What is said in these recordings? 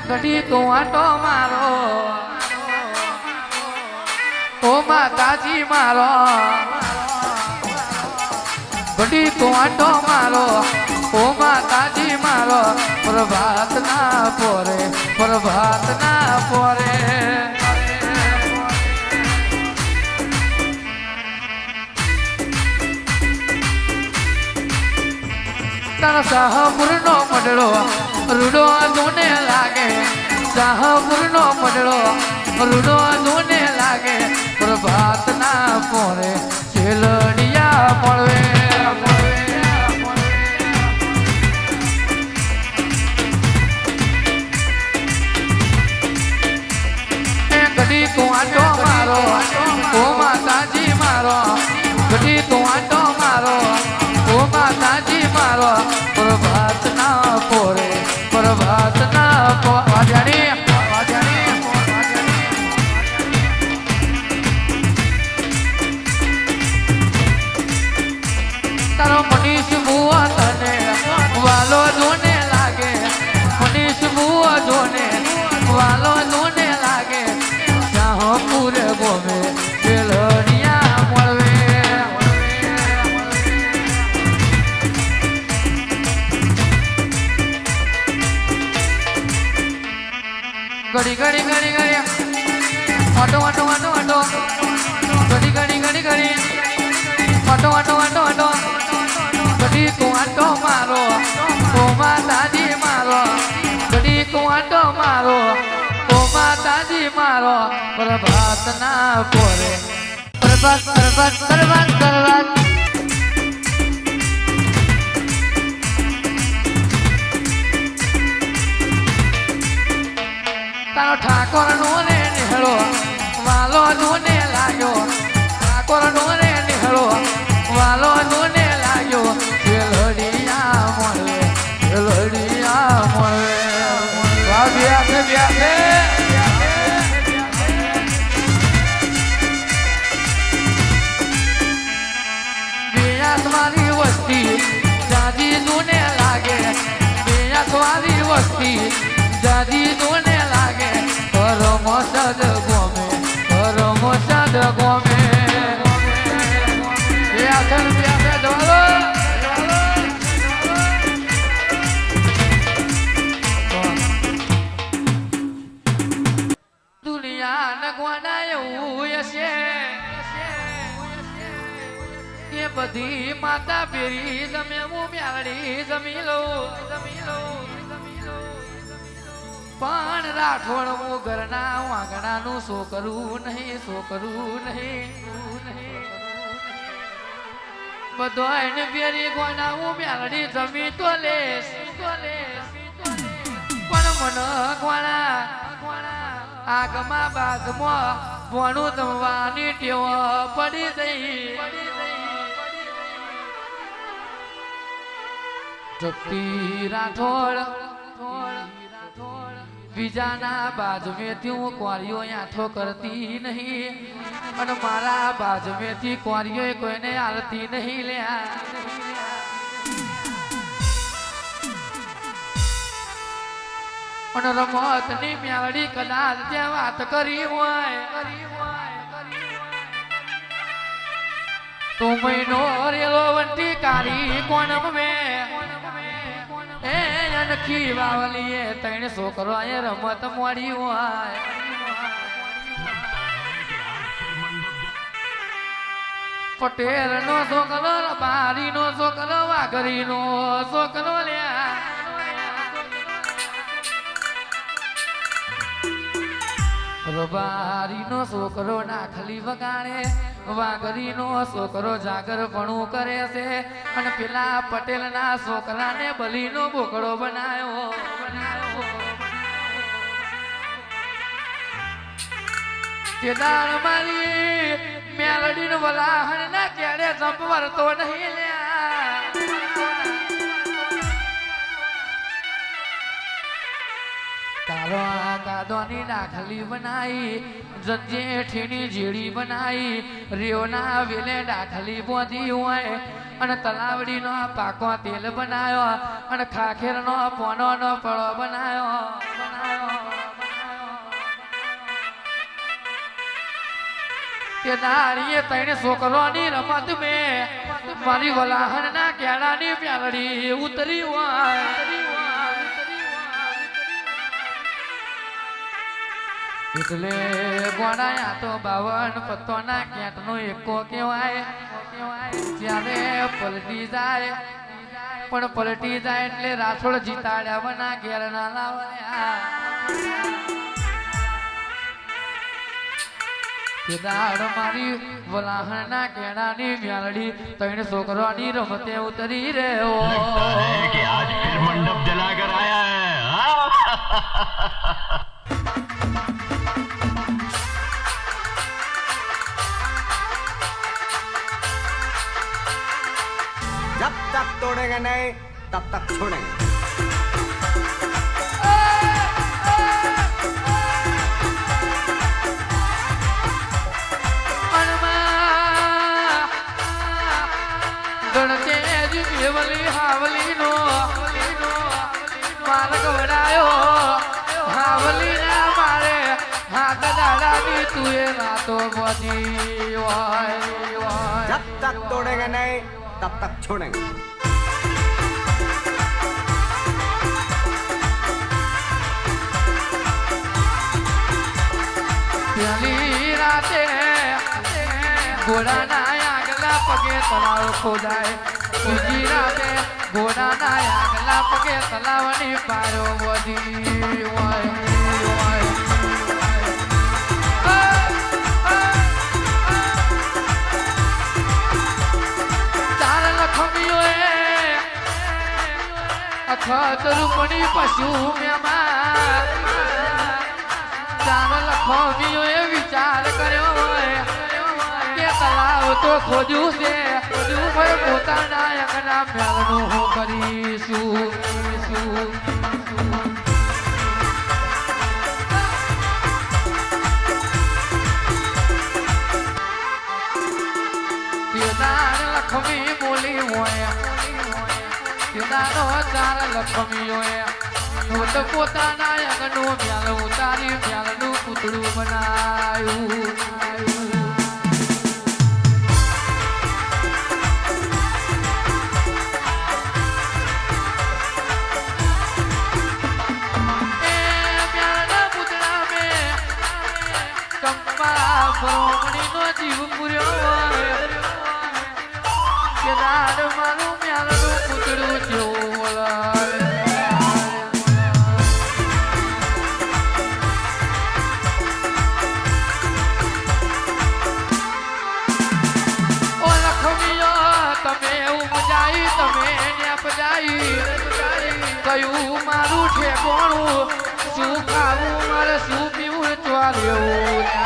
ઘડી તું આટો મારો ઓ માતાજી મારો ઘડી તું આટો મારો ઓ માતાજી મારો પ્રભાત ના પોરે પ્રભાત ના પોરે તારો શાહપુર નો મંડળો રૂડો જોને લાગે શાહપુર નો મંડળો રૂડો જોને લાગે પ્રભાત ના પોરે છેલડિયા મળવે ઘડી તું આટો મારો ઓ માતાજી મારો ઘડી તું આટો મારો ઓ માતાજી મારો પ્રભાત ના પોરે પ્રભાત ના વાજાણી તારો મનીષ બુઆ તને વાલો જોને લાગે મનીષ બુઆ જોને વાલો જોને લાગે શાહપુર ગોમે છેલડિયા મળવે ઘડી ઘડી ઘડી ઘડી આટો આટો આટો આટો ઘડી ઘડી ઘડી ઘડી આટો આટો આટો આટો ઘડી તું આટો મારો ઓ માતાજી મારો ઘડી તું આટો મારો ઓ માતાજી મારો પ્રભાત ના પોરે પ્રભાત પ્રભાત પ્રભાત પ્રભાત તારો ઠાકોર નો ને નિહળો વાલો જોને લાગ્યો ઠાકોર નો ને નિહળો વાલો જોને લાગ્યો છેલડિયા મળે છેલડિયા મળે વ્યાસે વ્યાસે વ્યાસ મારી વસ્તી જાજી જોને લાગે વ્યાસ મારી વસ્તી જાજી જોને લાગે પરમ સદ ગોમે પરમ સદ ગોમે વ્યાસન વ્યાસે દોલો દુનિયા નગવાના એવું હશે કે બધી માતા પેરી જમે હું મ્યાળી જમી લઉં પણ રાઠોડ હું ઘરના વાંગણાનું છોકરું નહીં બધો એને પેરી ગોના હું મ્યાળી જમી તો લેશ પણ મન ગોણા આગમાં બાદમાં ભણું જમવાની ટેવ પડી જઈ જગતી રાઠોડ બીજાના બાજમેથી હું કુંવારીઓ આંઠો કરતી નહીં અને મારા બાજમેથી કુંવારીઓ કોઈને આલતી નહીં લ્યા અને રમતની મ્યાળી કદાચ ત્યાં વાત કરી હોય તો મહિનો રેલો વંટી કાઢી કોણ મેં એ નખી વાવલીએ તૈણ છોકરો એ રમત મોડી હોય પટેલ નો છોકરો બારી નો છોકરો વાઘરી નો છોકરો લ્યા રબારી નો છોકરો નાખલી વગાડે વાઘરી નો છોકરો જાગરપણું કરે છે અને પેલા પટેલ ના છોકરાને બલી નો બોકડો બનાવ્યો કેદાર મારી મેલડી નો વલાહણ ના કેડે જંપવરતો નહીં લ્યા તારો આ કાદોની ડાખલી બનાવી જંજેઠીની જીડી બનાવી રેવના વેલે ડાખલી બોધી હોય અને તલાવડીનો પાકો તેલ બનાવ્યો અને ખાખેરનો પોનોનો પળો બનાવ્યો તે નારીએ તઈને છોકરોની રમત મેં મારી વલાહણના કેળાની પ્યાલડી ઉતરી હોય એટલે ગોડાયા તો 52 પત્તોના કેટનો એકો કહેવાય ત્યારે પલટી જાય પણ પલટી જાય એટલે રાસોડ જીતાડ્યા બના ઘેર ના લાવ્યા કેદાર મારી વલાહણના કેળાની મ્યાલડી તઈને છોકરોની રમતે ઉતરી રહ્યો કે આજ ફિર મંડપ જલા કર આયા હે जब तक तोड़ेंगे नहीं तब तक छोड़ेंगे હાવલી હાવલીનો માર્ગ વડાયો હાવલી ના મારે હાથ દાડાની તુએ રાતો બધી जब तक तोड़ेंगे नहीं तब तक छोड़ेंगे પેલી રાતે ઘોડાના આગલા પગે તળાવ ખોદાય બીજી રાતે ઘોડાના આગલા પગે તલાવની પારો વધી હોય ચાર લખમીઓએ અખતરૂપણી પશુ મેમાં ચાર લખમીઓએ વિચાર કર્યો હોય કે તલાવ તો ખોજું છે પોતાના અંગના મેળનું હું કરીશું લક્ષ્મી બોલી હોય તેનાનો ચાર લક્ષ્મી હોય તો પોતાના અંગનું મેળ ઉતારી મેળનું પૂતળું બનાવ્યું નો જીવ પૂર્યો કેદાર મારું મ્યાલનું પૂતળું જેવું ઓ લખમીઓ તમે ઉપજાઈ તમે નેપજાઈ કયું મારું ઠેકોણું શું ખાવું મારે શું પીવું ચોર્યું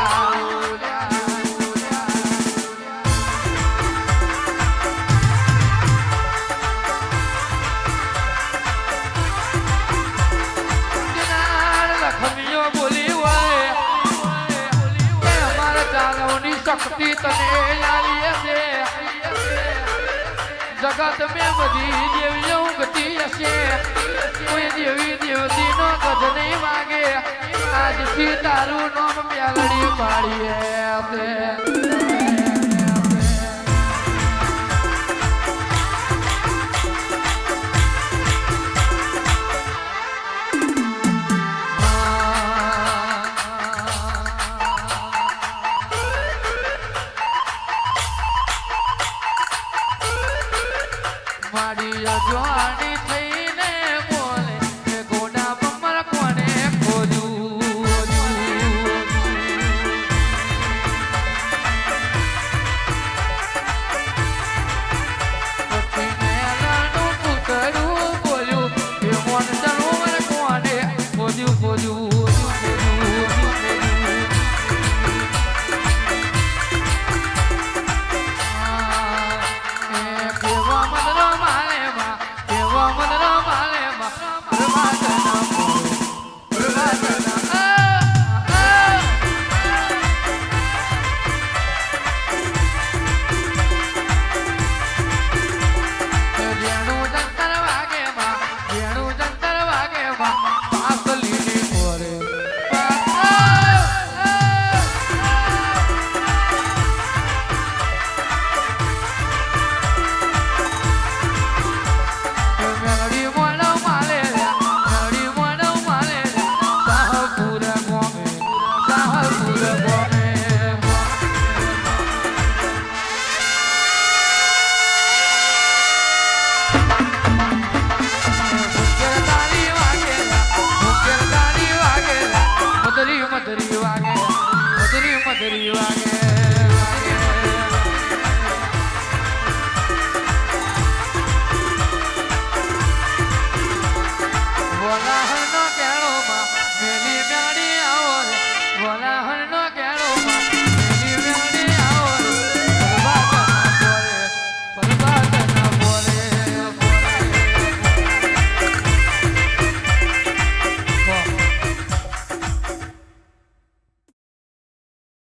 શક્તિ તને લાવી હશે જગત મેં બધી દેવીઓ ગતિ હશે કોઈ દેવી દેવતી નો ગજ નહીં માગે આજથી તારું નામ પ્યાલડી પાડીએ મારી અજવાણી થઈને બોલે કે ગોડા બમર કોને ખોજું પછી મેલાનું પૂતળું બોલ્યું કે મોન સરોવર કોને ખોજું Bye. મધરી મધરી વાગે મધરી મધરી વાગે